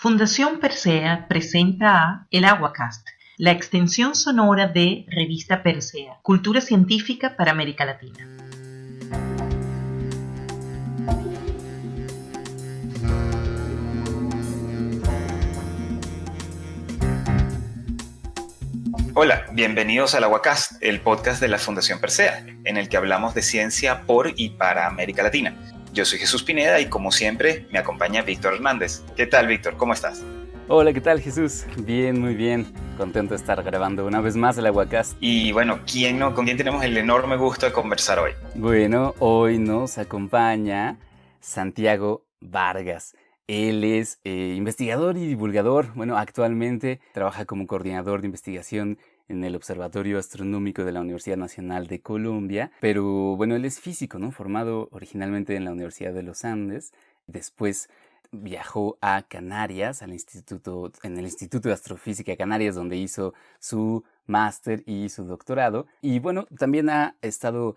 Fundación Persea presenta a El Aguacast, la extensión sonora de Revista Persea, Cultura Científica para América Latina. Hola, bienvenidos al Aguacast, el podcast de la Fundación Persea, en el que hablamos de ciencia por y para América Latina. Yo soy Jesús Pineda y como siempre me acompaña Víctor Hernández. ¿Qué tal, Víctor? ¿Cómo estás? Hola, ¿qué tal, Jesús? Bien, muy bien. Contento de estar grabando una vez más el Aguacast. Y bueno, ¿con quién tenemos el enorme gusto de conversar hoy? Bueno, hoy nos acompaña Santiago Vargas. Él es investigador y divulgador. Bueno, actualmente trabaja como coordinador de investigación en el Observatorio Astronómico de la Universidad Nacional de Colombia. Pero bueno, él es físico, ¿no? Formado originalmente en la Universidad de los Andes. Después viajó a Canarias, en el Instituto de Astrofísica de Canarias, donde hizo su máster y su doctorado. Y bueno, también ha estado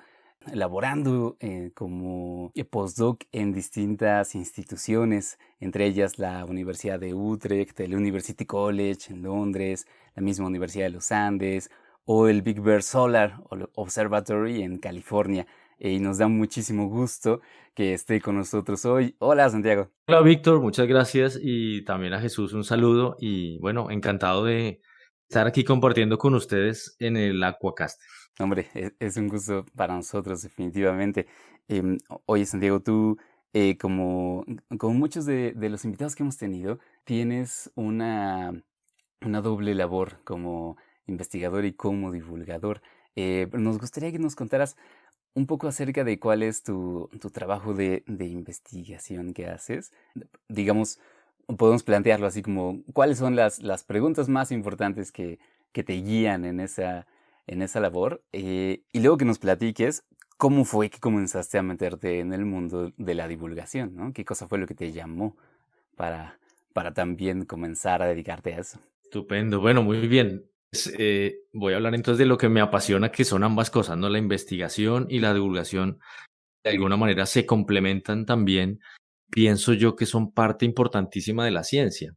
laborando como postdoc en distintas instituciones, entre ellas la Universidad de Utrecht, el University College en Londres, la misma Universidad de los Andes o el Big Bear Solar Observatory en California. Y nos da muchísimo gusto que esté con nosotros hoy. Hola, Santiago. Hola, Víctor, muchas gracias, y también a Jesús un saludo y bueno, encantado de estar aquí compartiendo con ustedes en el Aquacast. Hombre, es un gusto para nosotros, definitivamente. Oye, Santiago, tú, como muchos de los invitados que hemos tenido, tienes una doble labor como investigador y como divulgador. Pero nos gustaría que nos contaras un poco acerca de cuál es tu trabajo de investigación que haces. Digamos, podemos plantearlo así como, ¿cuáles son las preguntas más importantes que te guían en esa labor? Y luego que nos platiques cómo fue que comenzaste a meterte en el mundo de la divulgación, ¿no? ¿Qué cosa fue lo que te llamó para también comenzar a dedicarte a eso? Estupendo, bueno, muy bien. Voy a hablar entonces de lo que me apasiona, que son ambas cosas, ¿no? La investigación y la divulgación de alguna manera se complementan también. Pienso yo que son parte importantísima de la ciencia.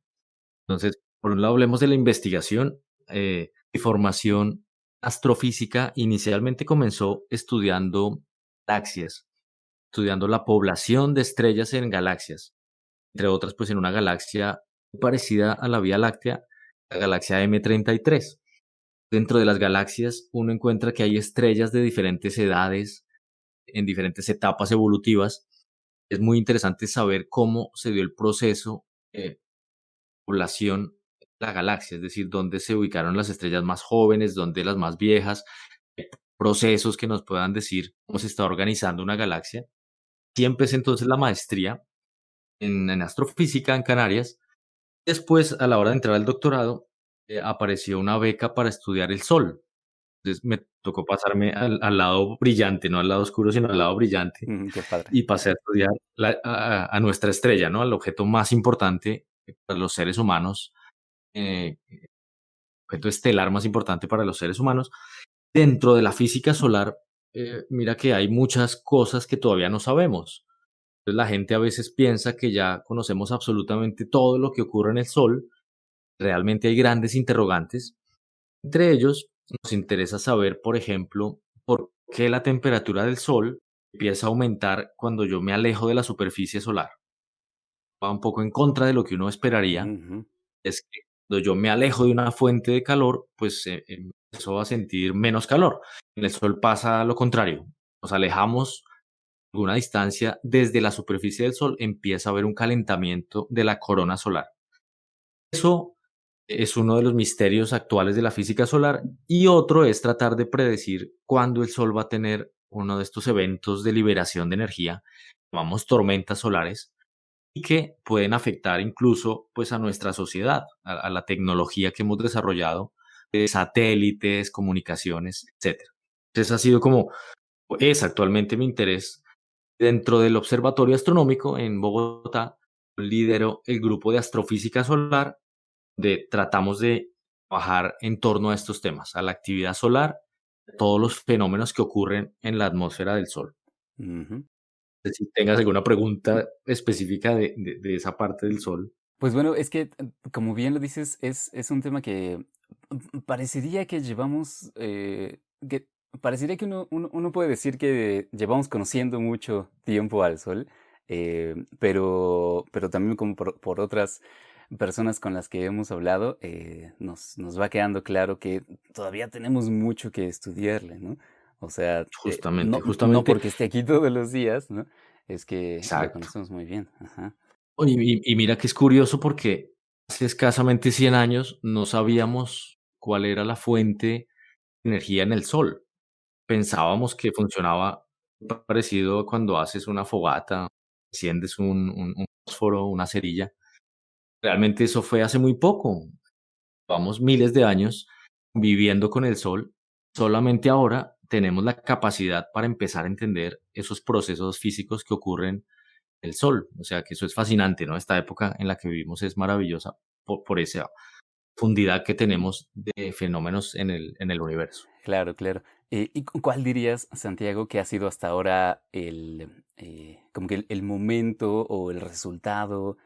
Entonces, por un lado, hablemos de la investigación. Mi formación astrofísica inicialmente comenzó estudiando galaxias, estudiando la población de estrellas en galaxias, entre otras, pues en una galaxia parecida a la Vía Láctea, la galaxia M33. Dentro de las galaxias, uno encuentra que hay estrellas de diferentes edades, en diferentes etapas evolutivas. Es muy interesante saber cómo se dio el proceso de población de la galaxia, es decir, dónde se ubicaron las estrellas más jóvenes, dónde las más viejas, procesos que nos puedan decir cómo se está organizando una galaxia. Y empecé entonces la maestría en astrofísica en Canarias. Después, a la hora de entrar al doctorado, apareció una beca para estudiar el Sol. Entonces me tocó pasarme al lado brillante, no al lado oscuro, sino al lado brillante, Qué padre. y pasé a estudiar a nuestra estrella, ¿no? Al objeto más importante para los seres humanos, eh, objeto estelar más importante para los seres humanos. Dentro de la física solar, mira que hay muchas cosas que todavía no sabemos. Entonces la gente a veces piensa que ya conocemos absolutamente todo lo que ocurre en el Sol. Realmente hay grandes interrogantes. Entre ellos, nos interesa saber, por ejemplo, por qué la temperatura del Sol empieza a aumentar cuando yo me alejo de la superficie solar. Va un poco en contra de lo que uno esperaría. Ujú. Es que cuando yo me alejo de una fuente de calor, pues empiezo a sentir menos calor. En el Sol pasa lo contrario. Nos alejamos alguna distancia desde la superficie del Sol, empieza a haber un calentamiento de la corona solar. Eso es uno de los misterios actuales de la física solar, y otro es tratar de predecir cuándo el Sol va a tener uno de estos eventos de liberación de energía, llamamos tormentas solares, y que pueden afectar incluso pues a nuestra sociedad, a la tecnología que hemos desarrollado, de satélites, comunicaciones, etcétera. Entonces es actualmente mi interés. Dentro del Observatorio Astronómico en Bogotá, lidero el grupo de astrofísica solar, de tratamos de trabajar en torno a estos temas, a la actividad solar, todos los fenómenos que ocurren en la atmósfera del Sol. Ujú. Si tengas alguna pregunta específica de esa parte del Sol. Pues bueno, es que, como bien lo dices, es un tema que parecería que llevamos, que parecería que uno puede decir que llevamos conociendo mucho tiempo al sol, pero también como por otras personas con las que hemos hablado, nos va quedando claro que todavía tenemos mucho que estudiarle, ¿no? O sea, Justamente, no justamente, porque esté aquí todos los días, ¿no? Es que lo exacto. conocemos muy bien. Ajá. Oye, y mira que es curioso porque hace escasamente 100 años no sabíamos cuál era la fuente de energía en el sol. Pensábamos que funcionaba parecido a cuando haces una fogata, enciendes un fósforo, una cerilla. Realmente eso fue hace muy poco. Vamos miles de años viviendo con el sol. Solamente ahora tenemos la capacidad para empezar a entender esos procesos físicos que ocurren en el sol. O sea que eso es fascinante, ¿no? Esta época en la que vivimos es maravillosa por esa profundidad que tenemos de fenómenos en el universo. Claro, claro. ¿Y cuál dirías, Santiago, que ha sido hasta ahora como que el momento o el resultado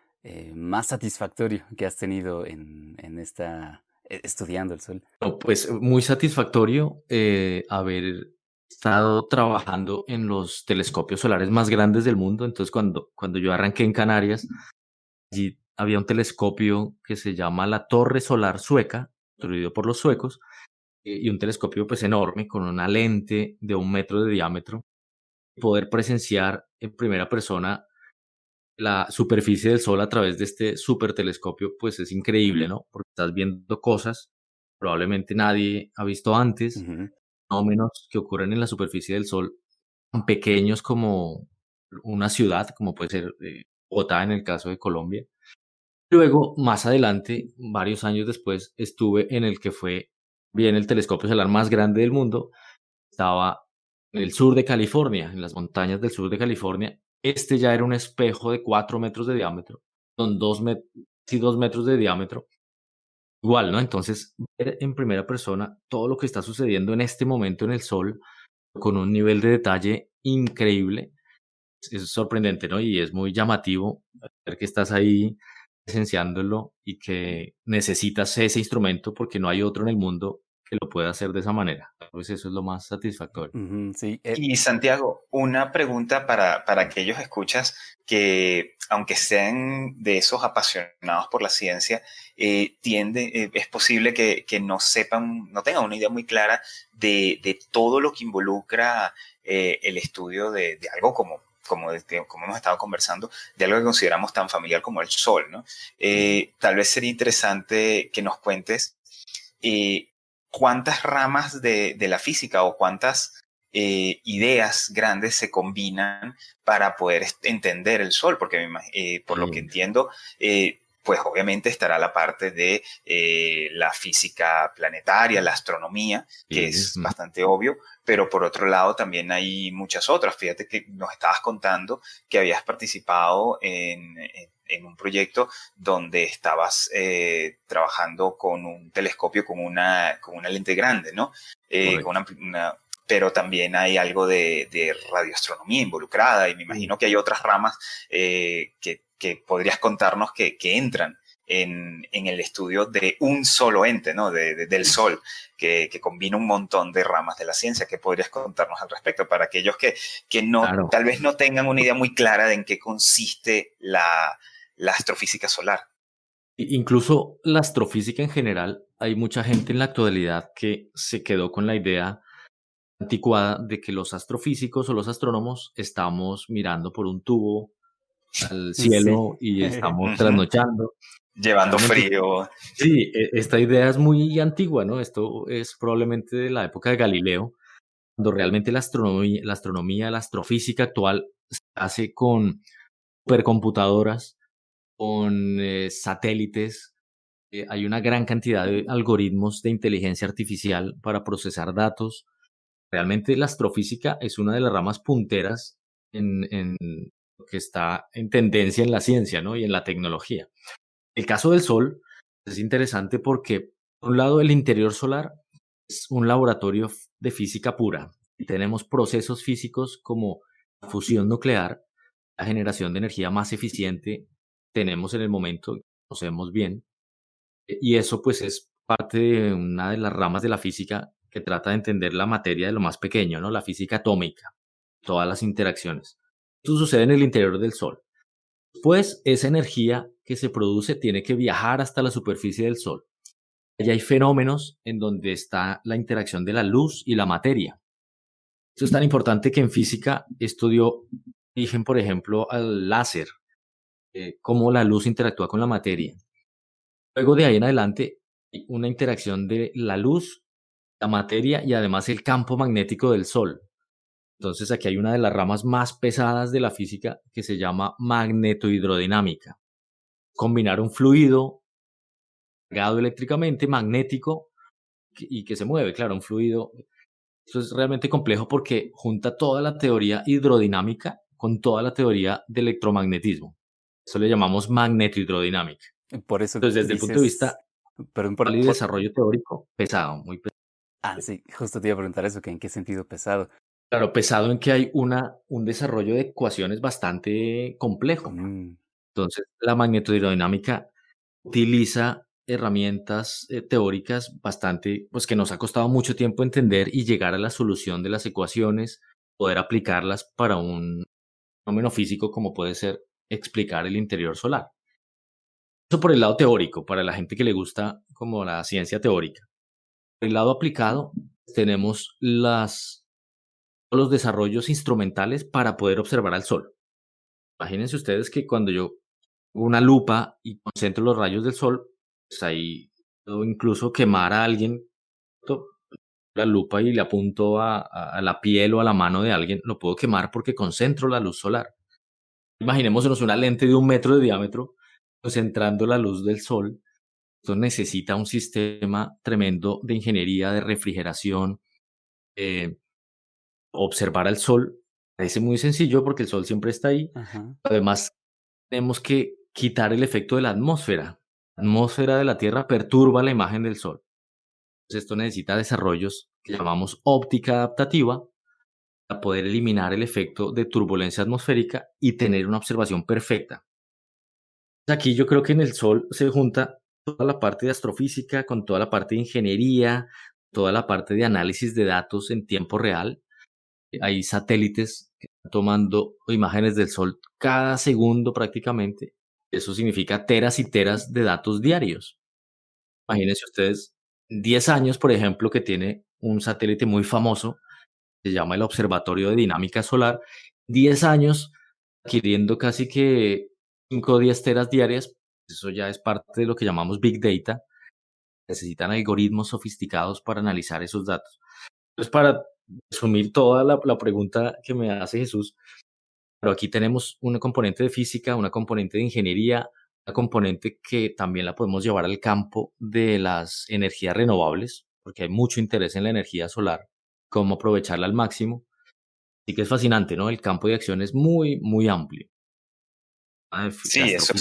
más satisfactorio que has tenido en esta, estudiando el sol? No, pues muy satisfactorio haber estado trabajando en los telescopios solares más grandes del mundo. Entonces, cuando yo arranqué en Canarias, allí había un telescopio que se llama la Torre Solar Sueca, construido por los suecos, y un telescopio pues enorme con una lente de 1 metro de diámetro. Poder presenciar en primera persona la superficie del Sol a través de este super telescopio, pues es increíble, ¿no? Porque estás viendo cosas probablemente nadie ha visto antes, Ujú. fenómenos que ocurren en la superficie del Sol, tan pequeños como una ciudad, como puede ser Bogotá en el caso de Colombia. Luego, más adelante, varios años después, estuve en el que fue bien el telescopio solar más grande del mundo. Estaba en el sur de California, en las montañas del sur de California. Este ya era un espejo de 4 metros de diámetro, con sí, 2 metros de diámetro. Igual, ¿no? Entonces, ver en primera persona todo lo que está sucediendo en este momento en el Sol, con un nivel de detalle increíble, es sorprendente, ¿no? Y es muy llamativo ver que estás ahí presenciándolo y que necesitas ese instrumento porque no hay otro en el mundo que lo pueda hacer de esa manera. Pues eso es lo más satisfactorio. Ujú, sí, Y Santiago, una pregunta para aquellos escuchas que, aunque sean de esos apasionados por la ciencia, es posible que no sepan, no tengan una idea muy clara de todo lo que involucra el estudio de algo como hemos estado conversando, de algo que consideramos tan familiar como el sol, ¿no? Tal vez sería interesante que nos cuentes eh, cuántas ramas de la física o cuántas ideas grandes se combinan para poder entender el sol, porque por lo que Sí, entiendo, pues obviamente estará la parte de la física planetaria, la astronomía, que sí, es bastante obvio, pero por otro lado también hay muchas otras. Fíjate que nos estabas contando que habías participado en un proyecto donde estabas trabajando con un telescopio con una lente grande, ¿no? Con correcto. pero también hay algo de radioastronomía involucrada y me imagino que hay otras ramas que podrías contarnos que entran en el estudio de un solo ente, ¿no? Del Sol, que combina un montón de ramas de la ciencia. ¿Qué podrías contarnos al respecto para aquellos que no, Claro. tal vez no tengan una idea muy clara de en qué consiste la astrofísica solar? Incluso la astrofísica en general, hay mucha gente en la actualidad que se quedó con la idea anticuada de que los astrofísicos o los astrónomos estamos mirando por un tubo al sí. cielo y estamos Ujú. trasnochando. Llevando Realmente, frío. sí, esta idea es muy antigua, ¿no? Esto es probablemente de la época de Galileo, cuando realmente la astrofísica actual se hace con supercomputadoras, con satélites. Hay una gran cantidad de algoritmos de inteligencia artificial para procesar datos. Realmente la astrofísica es una de las ramas punteras en lo que está en tendencia en la ciencia, ¿no? Y en la tecnología. El caso del Sol es interesante porque, por un lado, el interior solar es un laboratorio de física pura. Y tenemos procesos físicos como la fusión nuclear, la generación de energía más eficiente tenemos en el momento. conocemos bien. Y eso pues es parte de una de las ramas de la física que trata de entender la materia de lo más pequeño, ¿no? La física atómica, todas las interacciones. Esto sucede en el interior del Sol. Pues esa energía que se produce tiene que viajar hasta la superficie del Sol. Allí hay fenómenos en donde está la interacción de la luz y la materia. Eso es tan importante que en física esto dio origen, por ejemplo, al láser, cómo la luz interactúa con la materia. Luego de ahí en adelante, hay una interacción de la luz, la materia y además el campo magnético del Sol. Entonces aquí hay una de las ramas más pesadas de la física que se llama magnetohidrodinámica. Combinar un fluido cargado eléctricamente, magnético y que se mueve, claro, un fluido. Eso es realmente complejo porque junta toda la teoría hidrodinámica con toda la teoría de electromagnetismo. Eso le llamamos magnetohidrodinámica. Por eso Entonces, desde el punto de dices, vista pero y desarrollo teórico, pesado, muy pesado. sí, justo te iba a preguntar eso, que en qué sentido pesado. Claro, pesado en que hay un desarrollo de ecuaciones bastante complejo. Entonces, la magnetohidrodinámica utiliza herramientas teóricas bastante, pues que nos ha costado mucho tiempo entender y llegar a la solución de las ecuaciones, poder aplicarlas para un fenómeno físico como puede ser explicar el interior solar. Eso por el lado teórico, para la gente que le gusta como la ciencia teórica. Por el lado aplicado, tenemos los desarrollos instrumentales para poder observar al Sol. Imagínense ustedes que cuando yo una lupa y concentro los rayos del Sol, pues ahí puedo incluso quemar a alguien, la lupa y le apunto a la piel o a la mano de alguien, lo puedo quemar porque concentro la luz solar. Imaginémonos una lente de 1 metro de diámetro concentrando la luz del Sol. Esto necesita un sistema tremendo de ingeniería, de refrigeración. Observar al Sol parece muy sencillo porque el Sol siempre está ahí. Ajá. Además, tenemos que quitar el efecto de la atmósfera. La atmósfera de la Tierra perturba la imagen del Sol. Entonces, esto necesita desarrollos que llamamos óptica adaptativa para poder eliminar el efecto de turbulencia atmosférica y tener una observación perfecta. Aquí yo creo que en el Sol se junta toda la parte de astrofísica con toda la parte de ingeniería, toda la parte de análisis de datos en tiempo real. Hay satélites que están tomando imágenes del Sol cada segundo prácticamente. Eso significa teras y teras de datos diarios. Imagínense ustedes 10 años, por ejemplo, que tiene un satélite muy famoso, se llama el Observatorio de Dinámica Solar, 10 años adquiriendo casi que 5 o 10 teras diarias. Eso ya es parte de lo que llamamos Big Data. Necesitan algoritmos sofisticados para analizar esos datos. Entonces, para resumir toda la pregunta que me hace Jesús, pero aquí tenemos una componente de física, una componente de ingeniería, una componente que también la podemos llevar al campo de las energías renovables, porque hay mucho interés en la energía solar, cómo aprovecharla al máximo. Así que es fascinante, ¿no? El campo de acción es muy, muy amplio. Sí, eso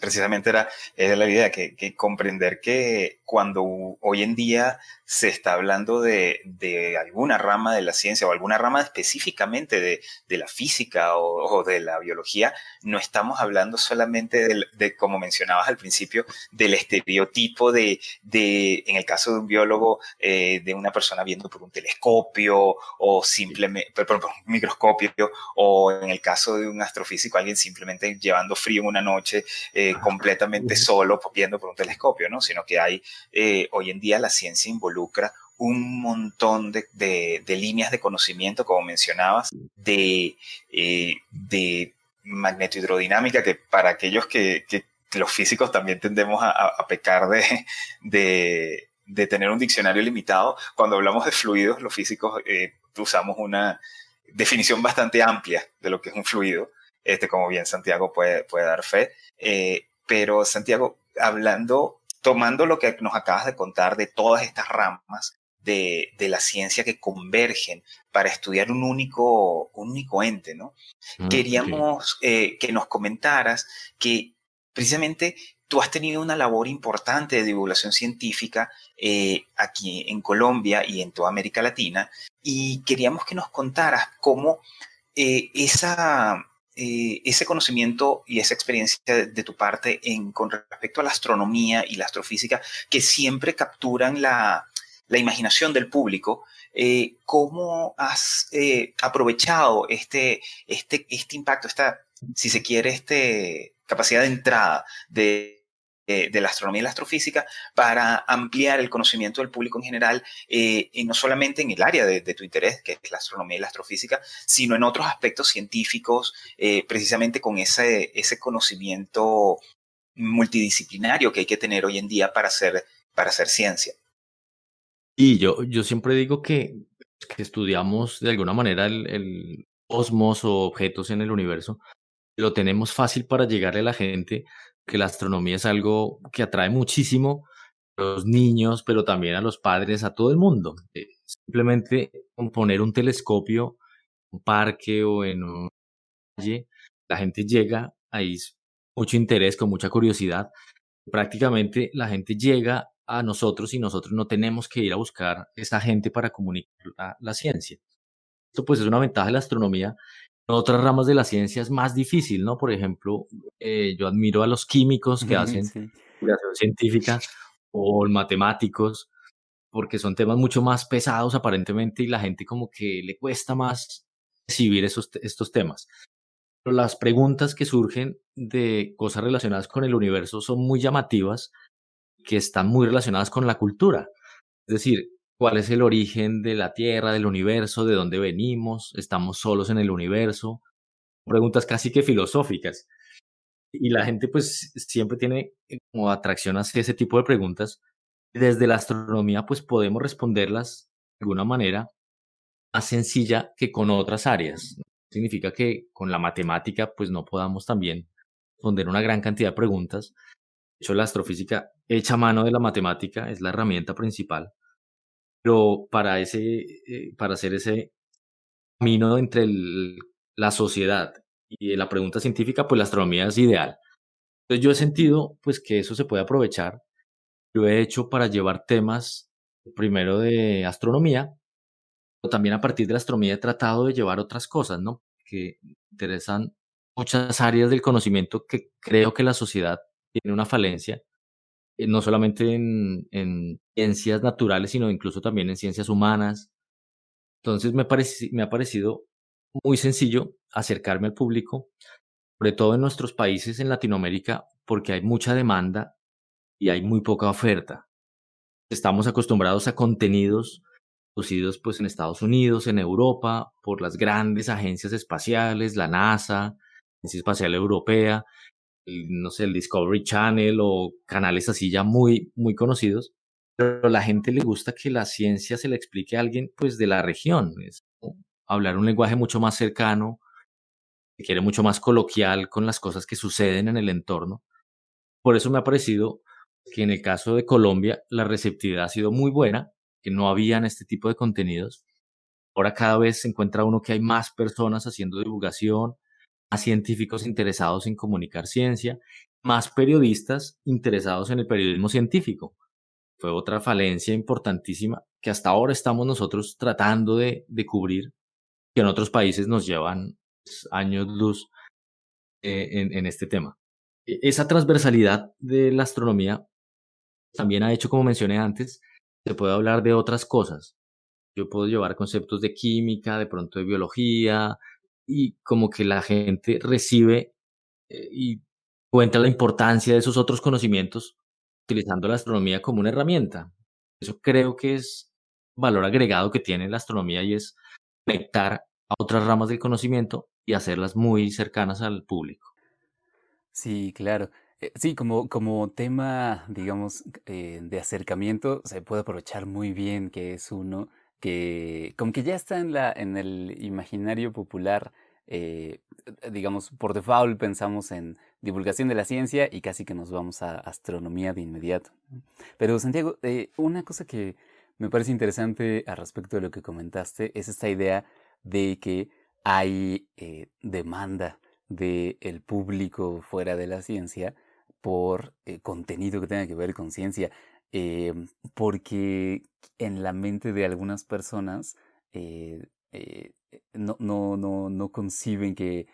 precisamente era la idea, que comprender que cuando hoy en día se está hablando de alguna rama de la ciencia o alguna rama específicamente de la física o de la biología, no estamos hablando solamente como mencionabas al principio, del estereotipo en el caso de un biólogo, de una persona viendo por un telescopio o simplemente por un microscopio, o en el caso de un astrofísico, alguien simplemente llevando frío en una noche completamente solo viendo por un telescopio, ¿no? Sino que hay, hoy en día la ciencia involucra un montón de líneas de conocimiento, como mencionabas, de magnetohidrodinámica, que para aquellos que los físicos también tendemos a pecar de tener un diccionario limitado. Cuando hablamos de fluidos, los físicos usamos una definición bastante amplia de lo que es un fluido, como bien Santiago puede dar fe. Pero Santiago, tomando lo que nos acabas de contar de todas estas ramas de la ciencia que convergen para estudiar un único ente, ¿no? Queríamos que nos comentaras que precisamente tú has tenido una labor importante de divulgación científica aquí en Colombia y en toda América Latina, y queríamos que nos contaras cómo ese conocimiento y esa experiencia de tu parte con respecto a la astronomía y la astrofísica que siempre capturan la imaginación del público. ¿Cómo has aprovechado este impacto, si se quiere, capacidad de entrada de la astronomía y la astrofísica para ampliar el conocimiento del público en general, y no solamente en el área de tu interés, que es la astronomía y la astrofísica, sino en otros aspectos científicos, precisamente con ese conocimiento multidisciplinario que hay que tener hoy en día para hacer ciencia? Y yo siempre digo que estudiamos de alguna manera el cosmos o objetos en el universo, lo tenemos fácil para llegarle a la gente, que la astronomía es algo que atrae muchísimo a los niños, pero también a los padres, a todo el mundo. Simplemente con poner un telescopio en un parque o en un calle, la gente llega, hay mucho interés, con mucha curiosidad. Prácticamente la gente llega a nosotros y nosotros no tenemos que ir a buscar esa gente para comunicar la ciencia. Esto pues es una ventaja de la astronomía. En otras ramas de la ciencia es más difícil, ¿no? Por ejemplo, yo admiro a los químicos que hacen Sí. divulgación científica o matemáticos, porque son temas mucho más pesados aparentemente y la gente como que le cuesta más recibir estos temas. Pero las preguntas que surgen de cosas relacionadas con el universo son muy llamativas, que están muy relacionadas con la cultura. Es decir, ¿cuál es el origen de la Tierra, del universo, de dónde venimos? ¿Estamos solos en el universo? Preguntas casi que filosóficas. Y la gente pues siempre tiene como atracción hacia ese tipo de preguntas. Desde la astronomía pues podemos responderlas de alguna manera más sencilla que con otras áreas. Significa que con la matemática pues no podamos también responder una gran cantidad de preguntas. De hecho, la astrofísica echa mano de la matemática, es la herramienta principal, pero para hacer ese camino entre la sociedad y la pregunta científica, pues la astronomía es ideal. Entonces yo he sentido pues que eso se puede aprovechar. Yo he hecho para llevar temas primero de astronomía, pero también a partir de la astronomía he tratado de llevar otras cosas, ¿no? Que interesan muchas áreas del conocimiento que creo que la sociedad tiene una falencia, no solamente en ciencias naturales, sino incluso también en ciencias humanas. Entonces me ha parecido muy sencillo acercarme al público, sobre todo en nuestros países en Latinoamérica, porque hay mucha demanda y hay muy poca oferta. Estamos acostumbrados a contenidos producidos pues en Estados Unidos, en Europa, por las grandes agencias espaciales, la NASA, Agencia Espacial Europea, no sé, el Discovery Channel o canales así ya muy, muy conocidos. Pero a la gente le gusta que la ciencia se le explique a alguien pues de la región. Es como hablar un lenguaje mucho más cercano, que quiere mucho más coloquial con las cosas que suceden en el entorno. Por eso me ha parecido que en el caso de Colombia la receptividad ha sido muy buena, que no habían este tipo de contenidos. Ahora cada vez se encuentra uno que hay más personas haciendo divulgación, más científicos interesados en comunicar ciencia, más periodistas interesados en el periodismo científico. Fue otra falencia importantísima que hasta ahora estamos nosotros tratando de cubrir, que en otros países nos llevan pues, años luz en este tema. Esa transversalidad de la astronomía también ha hecho, como mencioné antes, se puede hablar de otras cosas. Yo puedo llevar conceptos de química, de pronto de biología, y como que la gente recibe y cuenta la importancia de esos otros conocimientos utilizando la astronomía como una herramienta. Eso creo que es valor agregado que tiene la astronomía y es conectar a otras ramas del conocimiento y hacerlas muy cercanas al público. Sí, claro. Sí, como tema, digamos, de acercamiento, se puede aprovechar muy bien que es uno que, como que ya está en el imaginario popular, digamos, por default pensamos en divulgación de la ciencia y casi que nos vamos a astronomía de inmediato, ¿no? Pero Santiago, una cosa que me parece interesante al respecto de lo que comentaste es esta idea de que hay demanda del público fuera de la ciencia por contenido que tenga que ver con ciencia, porque en la mente de algunas personas no conciben que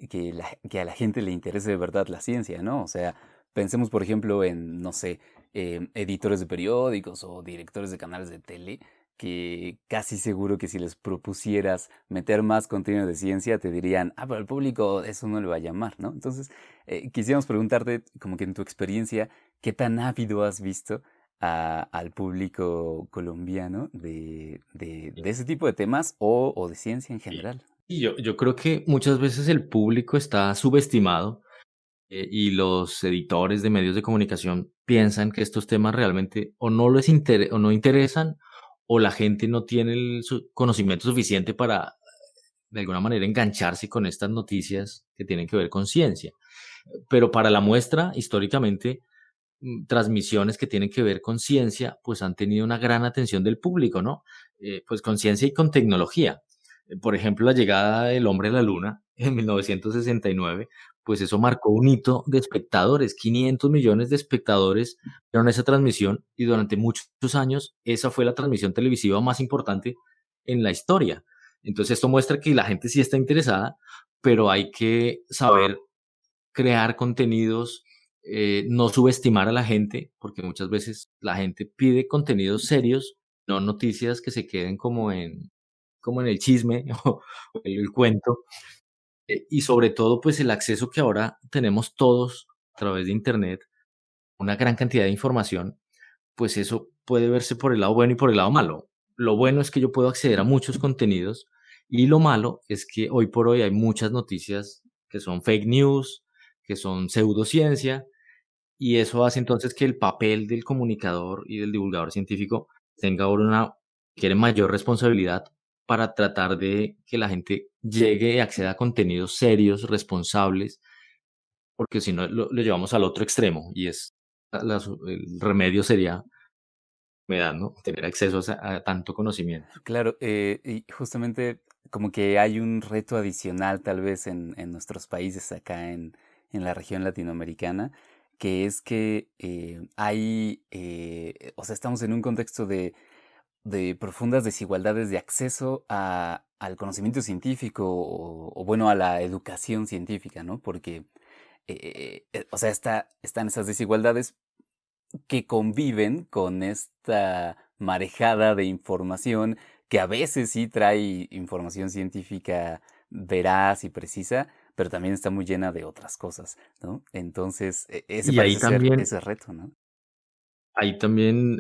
que a la gente le interese de verdad la ciencia, ¿no? O sea, pensemos, por ejemplo, en, no sé, editores de periódicos o directores de canales de tele, que casi seguro que si les propusieras meter más contenido de ciencia, te dirían, ah, pero al público eso no le va a llamar, ¿no? Entonces, quisiéramos preguntarte, como que en tu experiencia, ¿qué tan ávido has visto al público colombiano de ese tipo de temas o de ciencia en Y, general? y yo creo que muchas veces el público está subestimado, y los editores de medios de comunicación piensan que estos temas realmente o no interesan, o la gente no tiene el conocimiento suficiente para de alguna manera engancharse con estas noticias que tienen que ver con ciencia. Pero para la muestra, históricamente, transmisiones que tienen que ver con ciencia, pues han tenido una gran atención del público, ¿no? Pues con ciencia y con tecnología. Por ejemplo, la llegada del hombre a la luna en 1969, pues eso marcó un hito de espectadores. 500 millones de espectadores vieron esa transmisión y durante muchos años esa fue la transmisión televisiva más importante en la historia. Entonces esto muestra que la gente sí está interesada, pero hay que saber crear contenidos, no subestimar a la gente, porque muchas veces la gente pide contenidos serios, no noticias que se queden como en el chisme o el cuento. Y sobre todo, pues el acceso que ahora tenemos todos a través de Internet, una gran cantidad de información, pues eso puede verse por el lado bueno y por el lado malo. Lo bueno es que yo puedo acceder a muchos contenidos y lo malo es que hoy por hoy hay muchas noticias que son fake news, que son pseudociencia, y eso hace entonces que el papel del comunicador y del divulgador científico tenga ahora quiere mayor responsabilidad para tratar de que la gente llegue y acceda a contenidos serios, responsables, porque si no lo llevamos al otro extremo y el remedio sería me da, ¿no? Tener acceso a tanto conocimiento. Claro, y justamente como que hay un reto adicional tal vez en nuestros países acá en la región latinoamericana, que es que o sea, estamos en un contexto de profundas desigualdades de acceso al conocimiento científico o bueno, a la educación científica, ¿no? Porque, o sea, están esas desigualdades que conviven con esta marejada de información que a veces sí trae información científica veraz y precisa, pero también está muy llena de otras cosas, ¿no? Entonces, ese Y parece ser ese reto, ¿no? ahí también,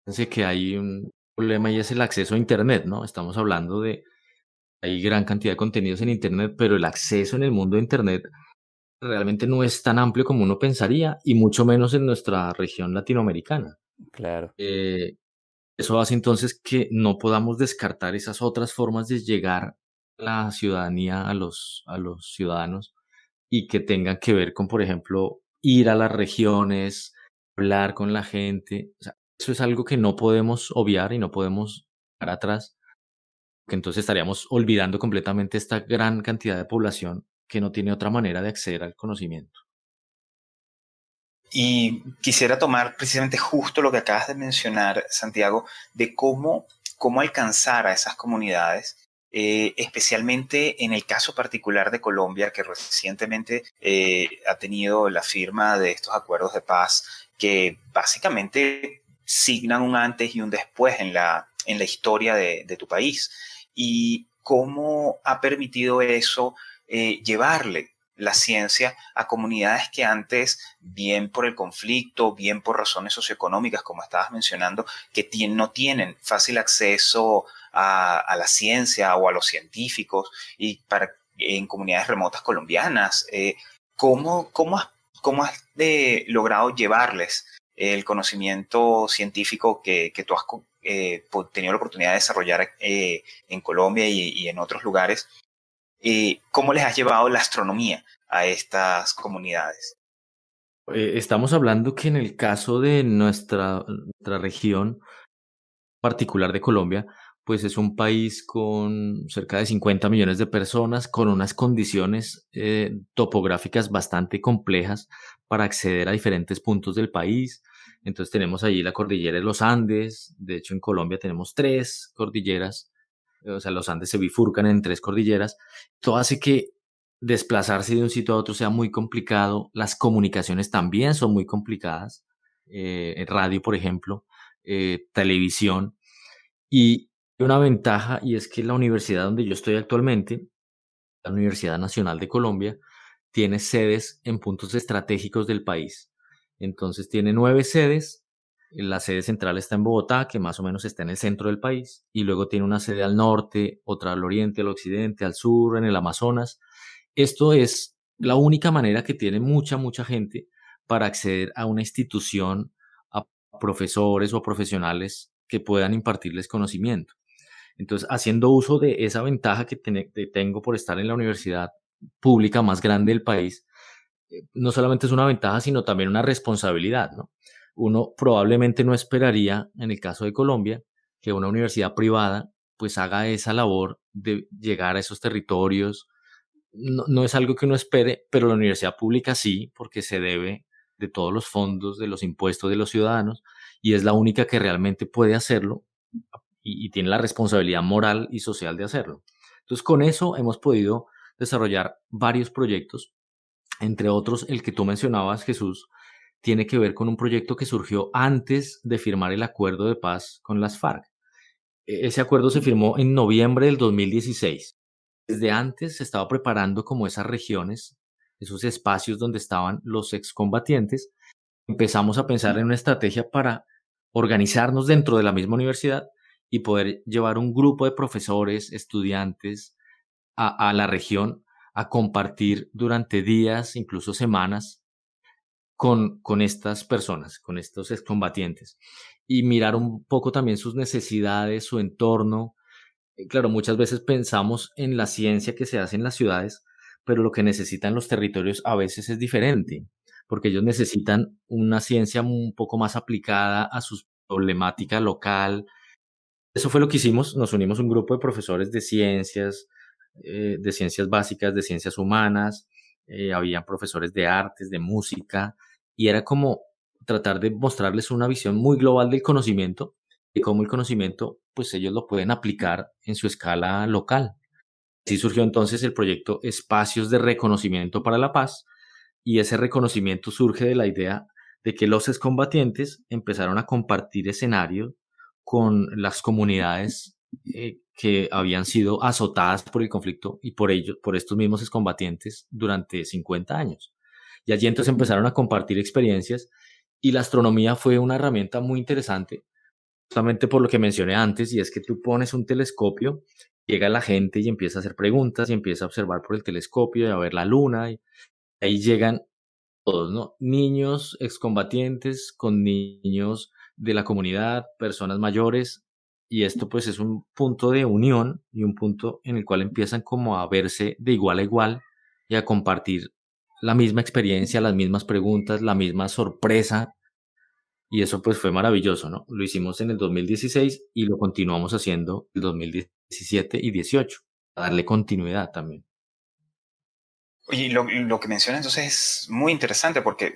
fíjense que hay un problema y es el acceso a Internet, ¿no? Estamos hablando hay gran cantidad de contenidos en Internet, pero el acceso en el mundo de Internet realmente no es tan amplio como uno pensaría, y mucho menos en nuestra región latinoamericana. Claro. Eh, Eso hace entonces que no podamos descartar esas otras formas de llegar a la ciudadanía, a los ciudadanos, y que tengan que ver con, por ejemplo, ir a las regiones, hablar con la gente. O sea, eso es algo que no podemos obviar y no podemos dejar atrás, que entonces estaríamos olvidando completamente esta gran cantidad de población que no tiene otra manera de acceder al conocimiento. Y quisiera tomar precisamente justo lo que acabas de mencionar, Santiago, de cómo alcanzar a esas comunidades, especialmente en el caso particular de Colombia, que recientemente ha tenido la firma de estos acuerdos de paz que básicamente signan un antes y un después en la historia de tu país. Y cómo ha permitido eso llevarle la ciencia a comunidades que antes, bien por el conflicto, bien por razones socioeconómicas, como estabas mencionando, que no tienen fácil acceso a la ciencia o a los científicos, y en comunidades remotas colombianas. ¿Cómo has logrado llevarles el conocimiento científico que tú has tenido la oportunidad de desarrollar en Colombia y en otros lugares? ¿Cómo les has llevado la astronomía a estas comunidades? Estamos hablando que en el caso de nuestra región particular de Colombia, pues es un país con cerca de 50 millones de personas, con unas condiciones topográficas bastante complejas para acceder a diferentes puntos del país. Entonces tenemos allí la cordillera de los Andes. De hecho, en Colombia tenemos tres cordilleras, o sea, los Andes se bifurcan en tres cordilleras. Todo hace que desplazarse de un sitio a otro sea muy complicado, las comunicaciones también son muy complicadas, radio, por ejemplo, televisión, y una ventaja, y es que la universidad donde yo estoy actualmente, la Universidad Nacional de Colombia, tiene sedes en puntos estratégicos del país. Entonces tiene 9 sedes. La sede central está en Bogotá, que más o menos está en el centro del país, y luego tiene una sede al norte, otra al oriente, al occidente, al sur, en el Amazonas. Esto es la única manera que tiene mucha gente para acceder a una institución, a profesores o a profesionales que puedan impartirles conocimiento. Entonces, haciendo uso de esa ventaja que tengo por estar en la universidad pública más grande del país, no solamente es una ventaja, sino también una responsabilidad, ¿no? Uno probablemente no esperaría, en el caso de Colombia, que una universidad privada pues haga esa labor de llegar a esos territorios. No es algo que uno espere, pero la universidad pública sí, porque se debe de todos los fondos, de los impuestos de los ciudadanos, y es la única que realmente puede hacerlo y tiene la responsabilidad moral y social de hacerlo. Entonces, con eso hemos podido desarrollar varios proyectos, entre otros el que tú mencionabas, Jesús, tiene que ver con un proyecto que surgió antes de firmar el acuerdo de paz con las FARC. Ese acuerdo se firmó en noviembre del 2016. Desde antes se estaba preparando como esas regiones, esos espacios donde estaban los excombatientes. Empezamos a pensar en una estrategia para organizarnos dentro de la misma universidad y poder llevar un grupo de profesores, estudiantes a la región a compartir durante días, incluso semanas, con estas personas, con estos excombatientes, y mirar un poco también sus necesidades, su entorno. Claro, muchas veces pensamos en la ciencia que se hace en las ciudades, pero lo que necesitan los territorios a veces es diferente, porque ellos necesitan una ciencia un poco más aplicada a su problemática local. Eso fue lo que hicimos, nos unimos un grupo de profesores de ciencias básicas, de ciencias humanas, había profesores de artes, de música, y era como tratar de mostrarles una visión muy global del conocimiento y cómo el conocimiento, pues ellos lo pueden aplicar en su escala local. Así surgió entonces el proyecto Espacios de Reconocimiento para la Paz, y ese reconocimiento surge de la idea de que los excombatientes empezaron a compartir escenario con las comunidades que habían sido azotadas por el conflicto y por ello, por estos mismos excombatientes durante 50 años. Y allí entonces empezaron a compartir experiencias, y la astronomía fue una herramienta muy interesante, justamente por lo que mencioné antes, y es que tú pones un telescopio, llega la gente y empieza a hacer preguntas y empieza a observar por el telescopio y a ver la luna, y ahí llegan todos, ¿no? Niños excombatientes con niños de la comunidad, personas mayores, y esto pues es un punto de unión y un punto en el cual empiezan como a verse de igual a igual y a compartir la misma experiencia, las mismas preguntas, la misma sorpresa, y eso pues fue maravilloso, ¿no? Lo hicimos en el 2016 y lo continuamos haciendo el 2017 y 18, a darle continuidad también. Oye, lo que mencionas entonces es muy interesante porque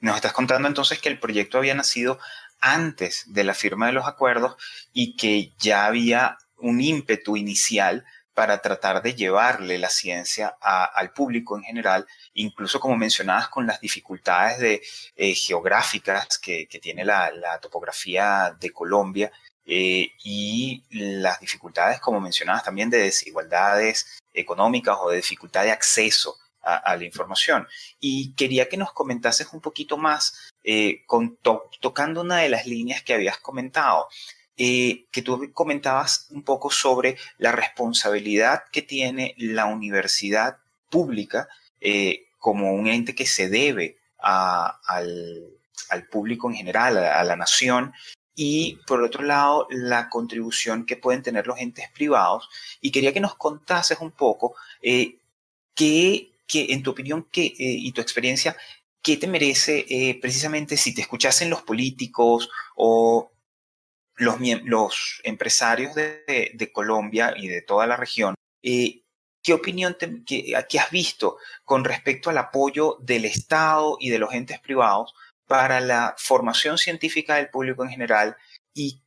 nos estás contando entonces que el proyecto había nacido antes de la firma de los acuerdos y que ya había un ímpetu inicial para tratar de llevarle la ciencia al público en general, incluso como mencionabas con las dificultades geográficas que tiene la topografía de Colombia, y las dificultades, como mencionabas, también de desigualdades económicas o de dificultad de acceso a la información. Y quería que nos comentases un poquito más, tocando una de las líneas que habías comentado, que tú comentabas un poco sobre la responsabilidad que tiene la universidad pública como un ente que se debe al público en general, a la nación, y por otro lado la contribución que pueden tener los entes privados. Y quería que nos contases un poco en tu opinión y tu experiencia, qué te merece precisamente si te escuchasen los políticos o los empresarios de Colombia y de toda la región. ¿Qué opinión qué has visto con respecto al apoyo del Estado y de los entes privados para la formación científica del público en general y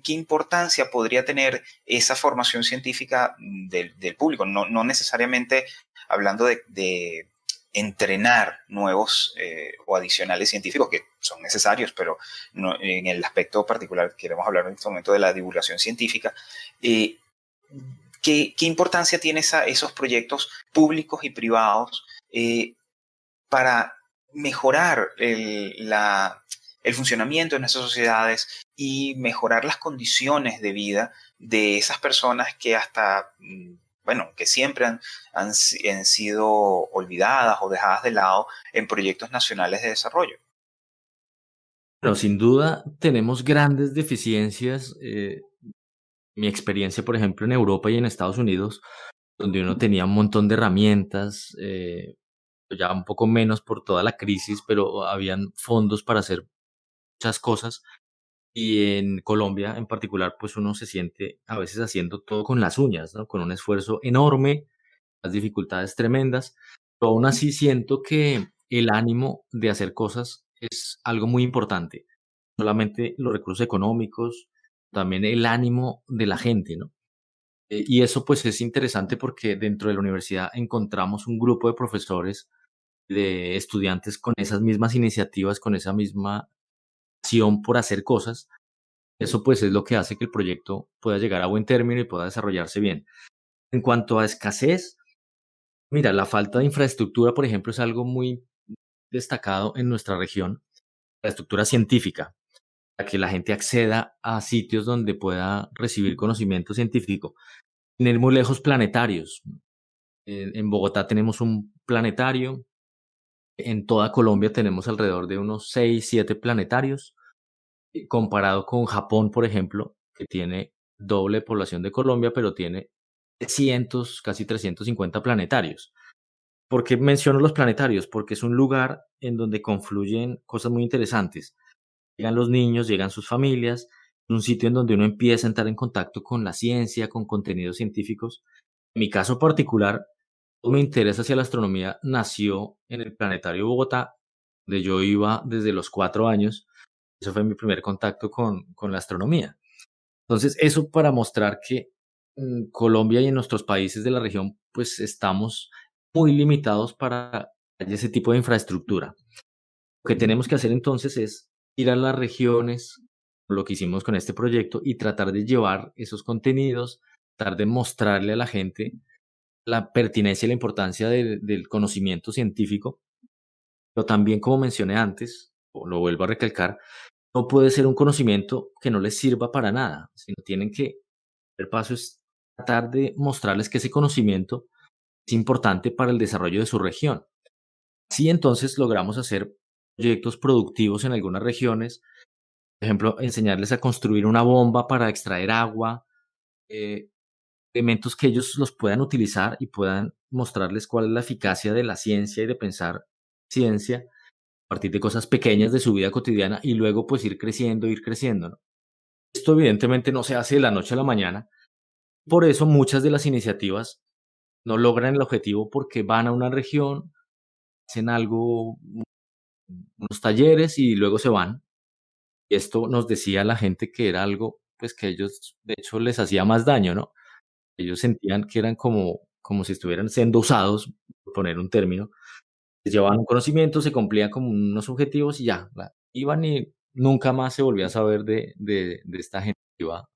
qué importancia podría tener esa formación científica del público. No necesariamente hablando de entrenar nuevos o adicionales científicos que son necesarios, pero en el aspecto particular queremos hablar en este momento de la divulgación científica. ¿Qué importancia tienen esos proyectos públicos y privados para mejorar el funcionamiento de nuestras sociedades y mejorar las condiciones de vida de esas personas que que siempre han sido olvidadas o dejadas de lado en proyectos nacionales de desarrollo? Bueno, sin duda tenemos grandes deficiencias. Mi experiencia, por ejemplo, en Europa y en Estados Unidos, donde uno tenía un montón de herramientas, ya un poco menos por toda la crisis, pero habían fondos para hacer muchas cosas. Y en Colombia en particular, pues uno se siente a veces haciendo todo con las uñas, ¿no? Con un esfuerzo enorme, las dificultades tremendas, pero aún así siento que el ánimo de hacer cosas es algo muy importante. Solamente los recursos económicos, también el ánimo de la gente, ¿no? Y eso pues es interesante porque dentro de la universidad encontramos un grupo de profesores, de estudiantes con esas mismas iniciativas, con esa misma pasión por hacer cosas. Eso pues es lo que hace que el proyecto pueda llegar a buen término y pueda desarrollarse bien. En cuanto a escasez, mira, la falta de infraestructura, por ejemplo, es algo muy destacado en nuestra región, la estructura científica, para que la gente acceda a sitios donde pueda recibir conocimiento científico. Sin ir muy lejos, planetarios. En Bogotá tenemos un planetario, en toda Colombia tenemos alrededor de unos 6, 7 planetarios, comparado con Japón, por ejemplo, que tiene doble población de Colombia, pero tiene cientos, casi 350 planetarios. ¿Por qué menciono los planetarios? Porque es un lugar en donde confluyen cosas muy interesantes. Llegan los niños, llegan sus familias, un sitio en donde uno empieza a entrar en contacto con la ciencia, con contenidos científicos. En mi caso particular, todo mi interés hacia la astronomía nació en el Planetario Bogotá, donde yo iba desde los 4 años. Ese fue mi primer contacto con la astronomía. Entonces, eso para mostrar que en Colombia y en nuestros países de la región, pues estamos muy limitados para ese tipo de infraestructura. Lo que tenemos que hacer entonces es ir a las regiones, lo que hicimos con este proyecto, y tratar de llevar esos contenidos, tratar de mostrarle a la gente la pertinencia y la importancia del conocimiento científico, pero también, como mencioné antes, o lo vuelvo a recalcar, no puede ser un conocimiento que no les sirva para nada, sino tienen que, el paso es tratar de mostrarles que ese conocimiento es importante para el desarrollo de su región. Así entonces logramos hacer proyectos productivos en algunas regiones, por ejemplo, enseñarles a construir una bomba para extraer agua, eh, elementos que ellos los puedan utilizar y puedan mostrarles cuál es la eficacia de la ciencia y de pensar ciencia a partir de cosas pequeñas de su vida cotidiana y luego pues ir creciendo, ¿no? Esto evidentemente no se hace de la noche a la mañana. Por eso muchas de las iniciativas no logran el objetivo porque van a una región, hacen algo, unos talleres y luego se van. Y esto nos decía la gente que era algo pues que ellos de hecho les hacía más daño, ¿no? Ellos sentían que eran como si estuvieran siendo usados, por poner un término. Les llevaban un conocimiento, se cumplían como unos objetivos y ya, iban y nunca más se volvía a saber de esta gente que iba.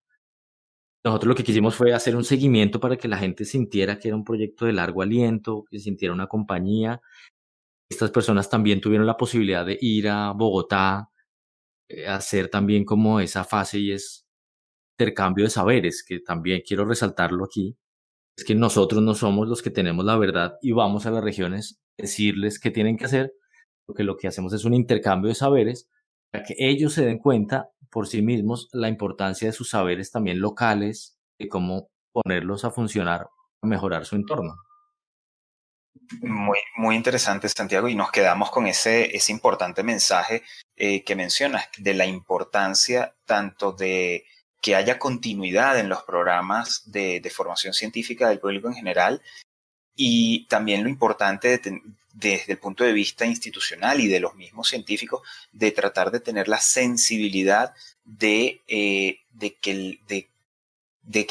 Nosotros lo que quisimos fue hacer un seguimiento para que la gente sintiera que era un proyecto de largo aliento, que sintiera una compañía. Estas personas también tuvieron la posibilidad de ir a Bogotá, hacer también como esa fase y es intercambio de saberes, que también quiero resaltarlo aquí. Es que nosotros no somos los que tenemos la verdad y vamos a las regiones a decirles qué tienen que hacer, porque lo que hacemos es un intercambio de saberes para que ellos se den cuenta por sí mismos la importancia de sus saberes también locales y cómo ponerlos a funcionar, a mejorar su entorno. Muy, muy interesante, Santiago, y nos quedamos con ese importante mensaje que mencionas, de la importancia tanto de que haya continuidad en los programas de formación científica del público en general, y también lo importante desde el punto de vista institucional y de los mismos científicos, de tratar de tener la sensibilidad de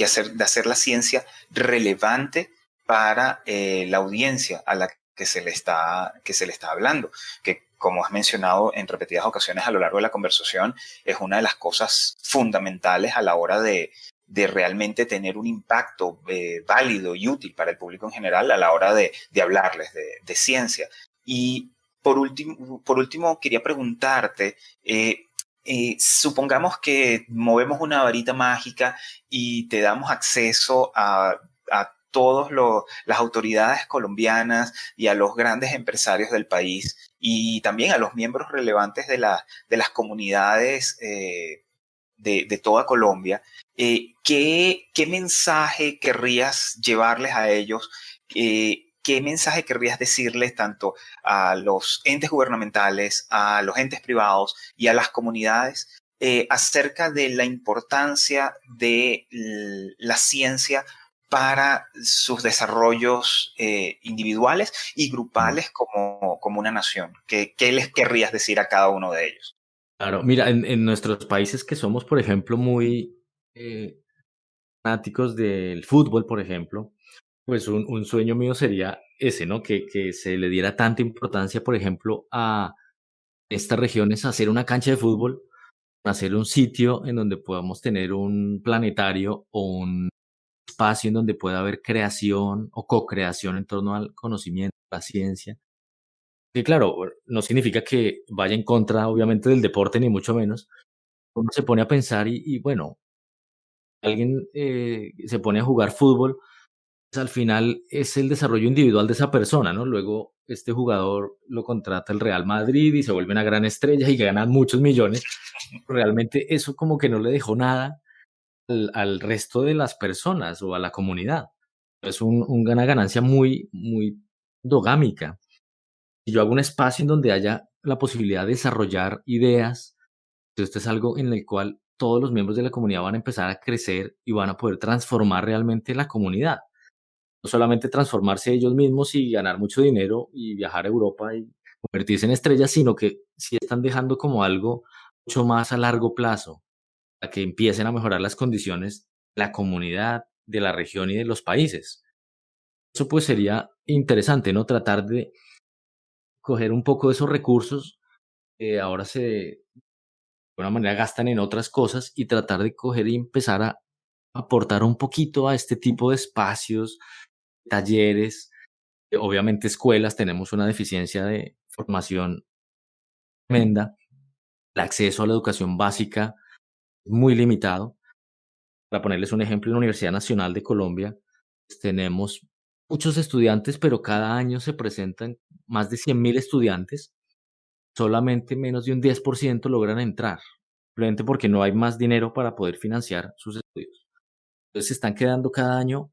hacer la ciencia relevante para la audiencia a la que se le está hablando, que como has mencionado en repetidas ocasiones a lo largo de la conversación, es una de las cosas fundamentales a la hora de realmente tener un impacto válido y útil para el público en general a la hora de hablarles de ciencia. Y por último quería preguntarte, supongamos que movemos una varita mágica y te damos acceso a todas las autoridades colombianas y a los grandes empresarios del país y también a los miembros relevantes de las comunidades de toda Colombia. ¿Qué mensaje querrías llevarles a ellos? ¿Qué mensaje querrías decirles tanto a los entes gubernamentales, a los entes privados y a las comunidades acerca de la importancia de la ciencia para sus desarrollos individuales y grupales como una nación? ¿Qué les querrías decir a cada uno de ellos? Claro, mira, en nuestros países que somos, por ejemplo, muy fanáticos del fútbol, por ejemplo, pues un sueño mío sería ese, ¿no? Que se le diera tanta importancia, por ejemplo, a estas regiones, a hacer una cancha de fútbol, hacer un sitio en donde podamos tener un planetario o un espacio en donde pueda haber creación o co-creación en torno al conocimiento, la ciencia. Que claro, no significa que vaya en contra, obviamente, del deporte, ni mucho menos. Uno se pone a pensar y bueno, alguien se pone a jugar fútbol, pues al final es el desarrollo individual de esa persona, ¿no? Luego este jugador lo contrata el Real Madrid y se vuelve una gran estrella y ganan muchos millones. Realmente eso como que no le dejó nada al resto de las personas o a la comunidad. Es una ganancia muy, muy endogámica. Si yo hago un espacio en donde haya la posibilidad de desarrollar ideas, esto es algo en el cual todos los miembros de la comunidad van a empezar a crecer y van a poder transformar realmente la comunidad. No solamente transformarse ellos mismos y ganar mucho dinero y viajar a Europa y convertirse en estrellas, sino que sí están dejando como algo mucho más a largo plazo, a que empiecen a mejorar las condiciones de la comunidad, de la región y de los países. Eso pues sería interesante, ¿no? Tratar de coger un poco de esos recursos que ahora de alguna manera gastan en otras cosas y tratar de coger y empezar a aportar un poquito a este tipo de espacios, talleres, obviamente escuelas, tenemos una deficiencia de formación tremenda, el acceso a la educación básica es muy limitado. Para ponerles un ejemplo, en la Universidad Nacional de Colombia pues, tenemos muchos estudiantes, pero cada año se presentan más de 100.000 estudiantes, solamente menos de un 10% logran entrar, simplemente porque no hay más dinero para poder financiar sus estudios. Entonces se están quedando cada año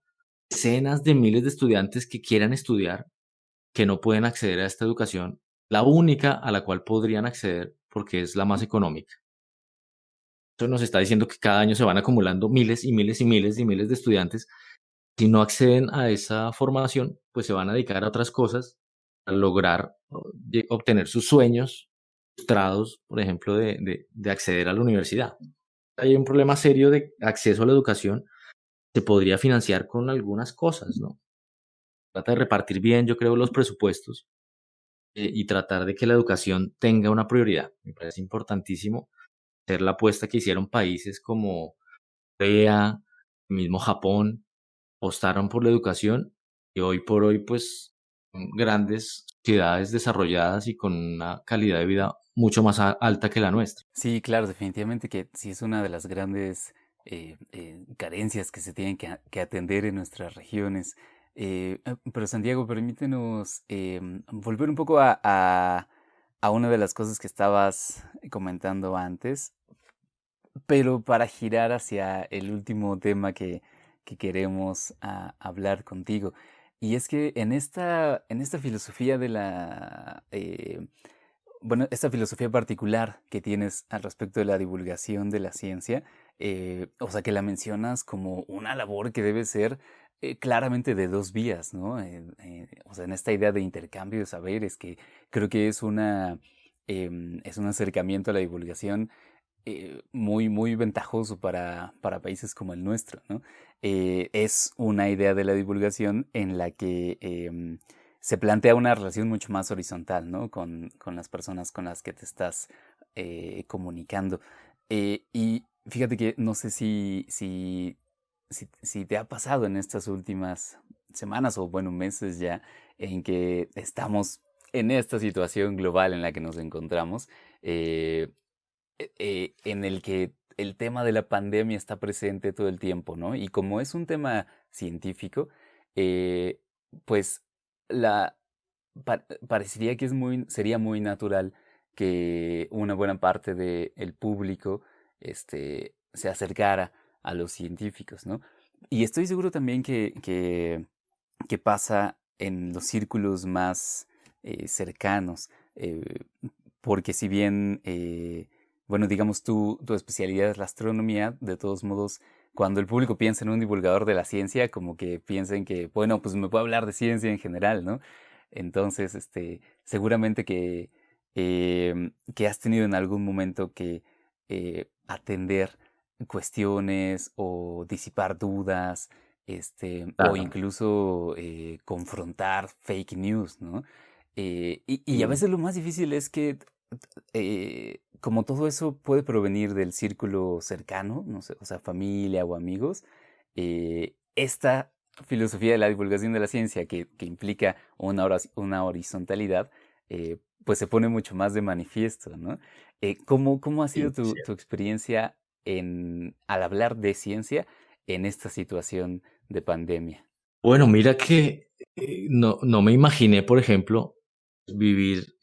decenas de miles de estudiantes que quieran estudiar, que no pueden acceder a esta educación, la única a la cual podrían acceder porque es la más económica. Eso nos está diciendo que cada año se van acumulando miles y miles y miles y miles de estudiantes. Si no acceden a esa formación, pues se van a dedicar a otras cosas, a lograr obtener sus sueños frustrados, por ejemplo, de acceder a la universidad. Hay un problema serio de acceso a la educación. Se podría financiar con algunas cosas, ¿no? Trata de repartir bien, yo creo, los presupuestos y tratar de que la educación tenga una prioridad. Me parece importantísimo hacer la apuesta que hicieron países como Corea, el mismo Japón, apostaron por la educación y hoy por hoy, pues, son grandes ciudades desarrolladas y con una calidad de vida mucho más alta que la nuestra. Sí, claro, definitivamente que sí es una de las grandes carencias que se tienen que atender en nuestras regiones. Pero Santiago, permítenos volver un poco a una de las cosas que estabas comentando antes, pero para girar hacia el último tema que queremos hablar contigo. Y es que en esta filosofía de bueno, esta filosofía particular que tienes al respecto de la divulgación de la ciencia, o sea, que la mencionas como una labor que debe ser claramente de dos vías, ¿no? O sea, en esta idea de intercambio de saberes, que creo que es un acercamiento a la divulgación muy, muy ventajoso para países como el nuestro, ¿no? Es una idea de la divulgación en la que se plantea una relación mucho más horizontal, ¿no? Con las personas con las que te estás comunicando. Y fíjate que no sé si te ha pasado en estas últimas semanas o, bueno, meses ya, en que estamos en esta situación global en la que nos encontramos, eh, en el que el tema de la pandemia está presente todo el tiempo, ¿no? Y como es un tema científico, eh, pues la, parecería que sería muy natural que una buena parte del público se acercara a los científicos, ¿no? Y estoy seguro también que pasa en los círculos más cercanos, porque si bien, bueno, digamos tu especialidad es la astronomía, de todos modos, cuando el público piensa en un divulgador de la ciencia, como que piensen que, bueno, pues me puede hablar de ciencia en general, ¿no? Entonces, seguramente que has tenido en algún momento que atender cuestiones o disipar dudas, o Claro. incluso confrontar fake news, ¿no? Y a Y veces lo más difícil es que, como todo eso puede provenir del círculo cercano, no sé, o sea, familia o amigos, esta filosofía de la divulgación de la ciencia que implica una horizontalidad, pues se pone mucho más de manifiesto, ¿no? ¿Cómo ha sido sí, tu experiencia al hablar de ciencia en esta situación de pandemia? bueno, mira que no me imaginé, por ejemplo, vivir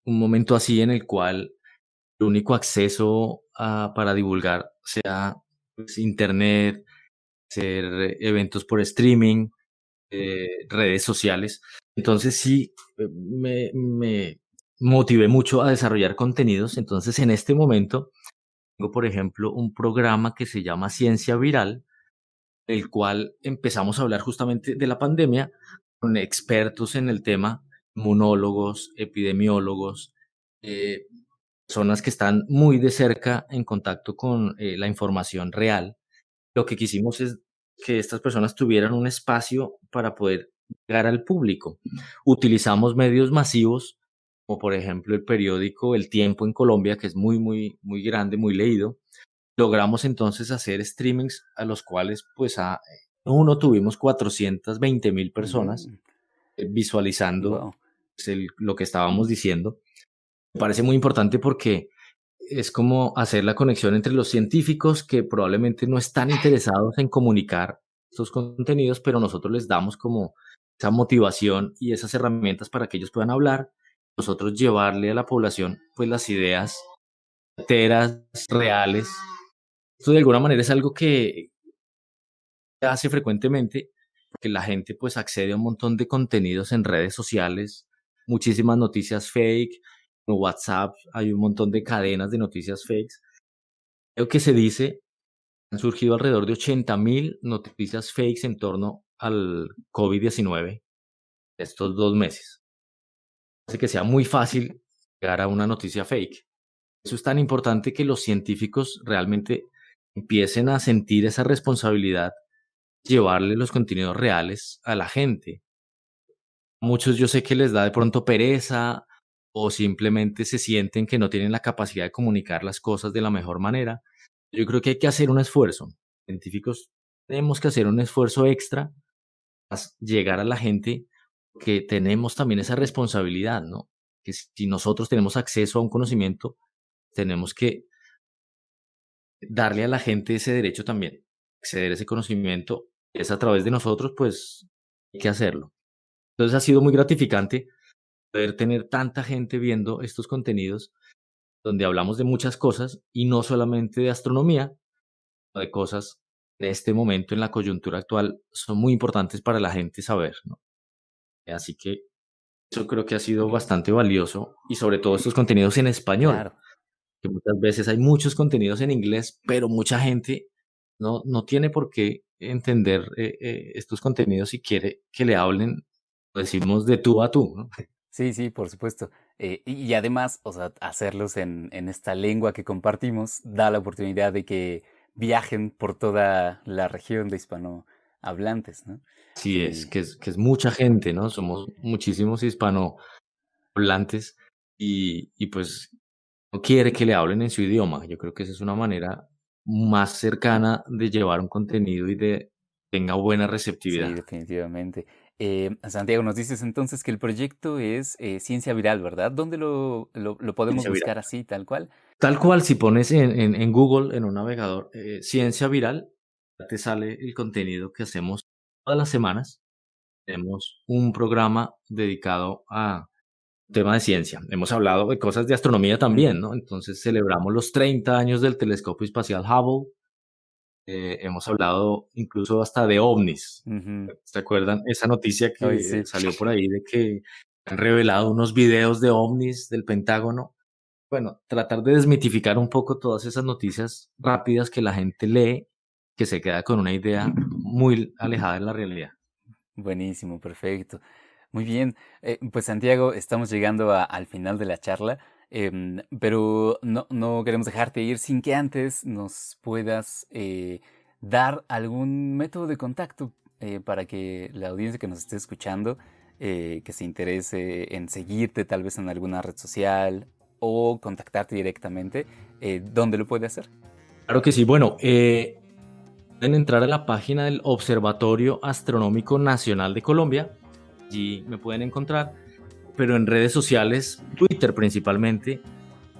un momento así en el cual el único acceso para divulgar sea pues, internet, hacer eventos por streaming, redes sociales. Entonces sí, me motivé mucho a desarrollar contenidos. Entonces en este momento tengo, por ejemplo, un programa que se llama Ciencia Viral, el cual empezamos a hablar justamente de la pandemia con expertos en el tema, inmunólogos, epidemiólogos, eh, personas que están muy de cerca en contacto con la información real. Lo que quisimos es que estas personas tuvieran un espacio para poder llegar al público. Utilizamos medios masivos, como por ejemplo el periódico El Tiempo en Colombia, que es muy, muy, muy grande, muy leído. Logramos entonces hacer streamings a los cuales, pues, uno tuvimos 420.000 personas visualizando Wow. pues, lo que estábamos diciendo. Me parece muy importante porque es como hacer la conexión entre los científicos que probablemente no están interesados en comunicar estos contenidos, pero nosotros les damos como esa motivación y esas herramientas para que ellos puedan hablar, nosotros llevarle a la población pues las ideas enteras, reales. Esto de alguna manera es algo que se hace frecuentemente porque la gente pues accede a un montón de contenidos en redes sociales, muchísimas noticias fake, en WhatsApp hay un montón de cadenas de noticias fakes. Creo que se dice, han surgido alrededor de 80.000 noticias fakes en torno al COVID-19 estos 2 meses. Hace que sea muy fácil llegar a una noticia fake. Eso es tan importante que los científicos realmente empiecen a sentir esa responsabilidad, llevarle los contenidos reales a la gente. Muchos yo sé que les da de pronto pereza o simplemente se sienten que no tienen la capacidad de comunicar las cosas de la mejor manera. Yo creo que hay que hacer un esfuerzo. Científicos tenemos que hacer un esfuerzo extra para llegar a la gente que tenemos también esa responsabilidad, ¿no? Que si nosotros tenemos acceso a un conocimiento, tenemos que darle a la gente ese derecho también, acceder a ese conocimiento. Es a través de nosotros, pues hay que hacerlo. Entonces ha sido muy gratificante poder tener tanta gente viendo estos contenidos donde hablamos de muchas cosas y no solamente de astronomía, sino de cosas en este momento, en la coyuntura actual, son muy importantes para la gente saber, ¿no? Así que eso creo que ha sido bastante valioso y sobre todo estos contenidos en español, Claro. que muchas veces hay muchos contenidos en inglés, pero mucha gente no tiene por qué entender estos contenidos y quiere que le hablen, lo decimos de tú a tú, ¿no? Sí, sí, por supuesto. Y además, o sea, hacerlos en esta lengua que compartimos da la oportunidad de que viajen por toda la región de hispanohablantes, ¿no? Sí, Y que es mucha gente, ¿no? Somos muchísimos hispanohablantes y pues no quiere que le hablen en su idioma. Yo creo que esa es una manera más cercana de llevar un contenido y de tenga buena sí, receptividad. definitivamente. Santiago, nos dices entonces que el proyecto es Ciencia Viral, ¿verdad? ¿Dónde lo podemos Ciencia viral. buscar así, tal cual? Tal cual, si pones en Google, en un navegador, ciencia viral, ya te sale el contenido que hacemos todas las semanas. Tenemos un programa dedicado a tema de ciencia. Hemos hablado de cosas de astronomía también, Ujú, ¿no? Entonces celebramos los 30 años del telescopio espacial Hubble. Hemos hablado incluso hasta de ovnis. ujú. ¿Se acuerdan esa noticia Ay, que sí. salió por ahí de que han revelado unos videos de ovnis del Pentágono? Bueno, tratar de desmitificar un poco todas esas noticias rápidas que la gente lee, que se queda con una idea muy alejada de la realidad. Buenísimo, perfecto. Muy bien. Pues Santiago, estamos llegando al final de la charla, pero no queremos dejarte ir sin que antes nos puedas dar algún método de contacto para que la audiencia que nos esté escuchando, que se interese en seguirte tal vez en alguna red social o contactarte directamente, ¿dónde lo puede hacer? Claro que sí. Bueno, pueden entrar a la página del Observatorio Astronómico Nacional de Colombia. Allí me pueden encontrar, pero en redes sociales, Twitter principalmente,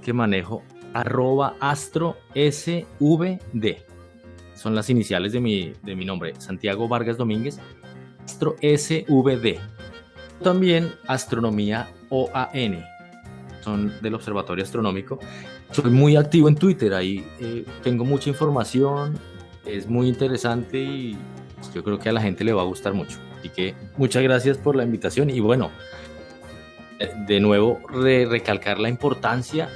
que manejo @astrosvd. Son las iniciales de mi nombre, Santiago Vargas Domínguez, astrosvd. También Astronomía OAN, son del Observatorio Astronómico. Soy muy activo en Twitter, ahí tengo mucha información, es muy interesante y pues, yo creo que a la gente le va a gustar mucho. Así que muchas gracias por la invitación y bueno, de nuevo recalcar la importancia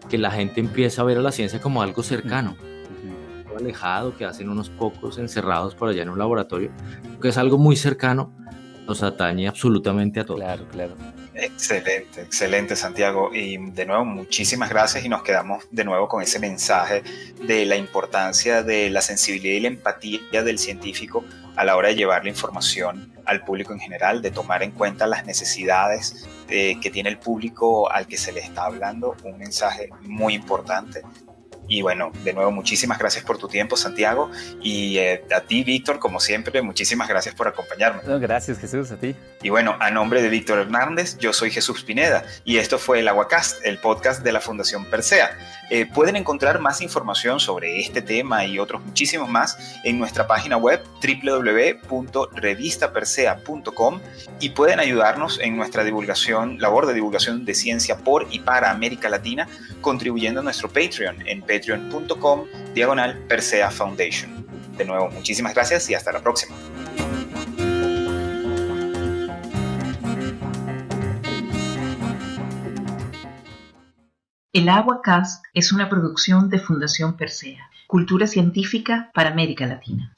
que la gente empiece a ver a la ciencia como algo cercano, Ujú, ujú. algo alejado que hacen unos pocos encerrados por allá en un laboratorio, que es algo muy cercano, nos atañe absolutamente a todos. Claro, claro. Excelente, excelente Santiago. Y de nuevo, muchísimas gracias y nos quedamos de nuevo con ese mensaje de la importancia de la sensibilidad y la empatía del científico a la hora de llevar la información al público en general, de tomar en cuenta las necesidades que tiene el público al que se le está hablando, un mensaje muy importante. Y bueno, de nuevo, muchísimas gracias por tu tiempo, Santiago. Y a ti, Víctor, como siempre, muchísimas gracias por acompañarme. No, gracias, Jesús, a ti. Y bueno, a nombre de Víctor Hernández, yo soy Jesús Pineda y esto fue el Aguacast, el podcast de la Fundación Persea. Pueden encontrar más información sobre este tema y otros muchísimos más en nuestra página web www.revistapersea.com y pueden ayudarnos en nuestra labor de divulgación de ciencia por y para América Latina, contribuyendo a nuestro Patreon en patreon.com/Persea Foundation. De nuevo, muchísimas gracias y hasta la próxima. El Aguacast es una producción de Fundación Persea, Cultura Científica para América Latina.